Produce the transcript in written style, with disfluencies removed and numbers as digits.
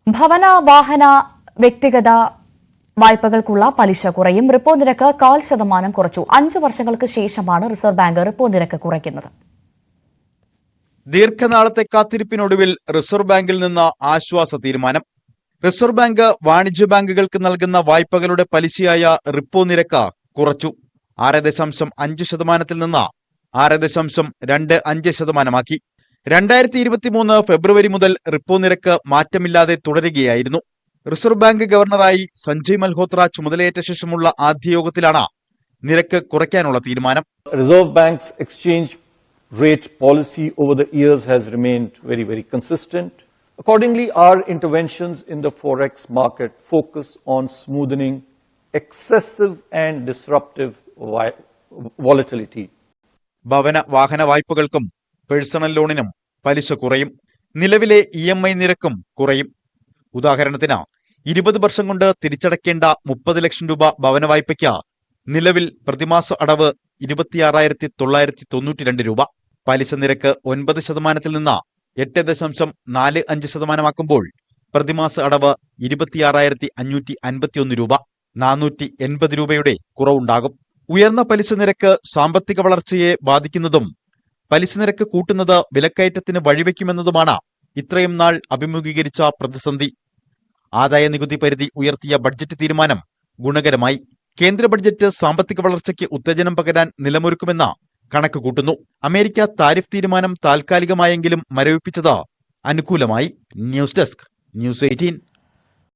ഭവന വാഹന വ്യക്തിഗത വായ്പകൾക്കുള്ള പലിശ കുറയും. റിപ്പോ നിരക്ക് 0.25% കുറച്ചു. 5 വർഷങ്ങൾക്ക് ശേഷമാണ് റിസർവ് ബാങ്ക് റിപ്പോ നിരക്ക് കുറയ്ക്കുന്നത്. ദീർഘനാളത്തെ കാത്തിരിപ്പിനൊടുവിൽ റിസർവ് ബാങ്കിൽ നിന്ന് ആശ്വാസ തീരുമാനം. റിസർവ് ബാങ്ക് വാണിജ്യ ബാങ്കുകൾക്ക് നൽകുന്ന വായ്പകളുടെ പലിശയായ റിപ്പോ നിരക്ക് കുറച്ചു. 6.5% നിന്ന് 6.25% 2023 ഫെബ്രുവരി മുതൽ റിപ്പോ നിരക്ക് മാറ്റമില്ലാതെ തുടരുകയായിരുന്നു. റിസർവ് ബാങ്ക് ഗവർണറായി സഞ്ജയ് മൽഹോത്ര ചുമതലയേറ്റ ശേഷമുള്ള ആദ്യ യോഗത്തിലാണ് നിരക്ക് കുറയ്ക്കാനുള്ള തീരുമാനം. Reserve Bank's exchange rate policy over the years has remained very consistent. Accordingly, our interventions in the forex market focus on smoothing excessive and disruptive volatility. ഭവന വാഹന വായ്പകൾക്കും പേഴ്സണൽ ലോണിനും പലിശ കുറയും. നിലവിലെ EMI നിരക്കും കുറയും. ഉദാഹരണത്തിന് 20 വർഷം കൊണ്ട് തിരിച്ചടയ്ക്കേണ്ട 30 ലക്ഷം രൂപ ഭവന വായ്പയ്ക്ക് നിലവിൽ പ്രതിമാസ അടവ് 26,992 രൂപ. പലിശ നിരക്ക് 9% നിന്ന് 8.45% പ്രതിമാസ അടവ് 26,551 രൂപ. 480 രൂപയുടെ കുറവുണ്ടാകും. ഉയർന്ന പലിശ നിരക്ക് സാമ്പത്തിക വളർച്ചയെ ബാധിക്കുന്നതും പലിശ നിരക്ക് കൂട്ടുന്നത് വിലക്കയറ്റത്തിന് വഴിവെക്കുമെന്നതുമാണ് ഇത്രയും നാൾ അഭിമുഖീകരിച്ച പ്രതിസന്ധി. ആദായ നികുതി പരിധി ഉയർത്തിയ ബഡ്ജറ്റ് തീരുമാനം ഗുണകരമായി. കേന്ദ്ര ബഡ്ജറ്റ് സാമ്പത്തിക വളർച്ചയ്ക്ക് ഉത്തേജനം പകരാൻ നിലമൊരുക്കുമെന്ന് കണക്ക് കൂട്ടുന്നു. അമേരിക്ക താരിഫ് തീരുമാനം താൽക്കാലികമായെങ്കിലും മരവിപ്പിച്ചത് അനുകൂലമായി. News desk, News 18.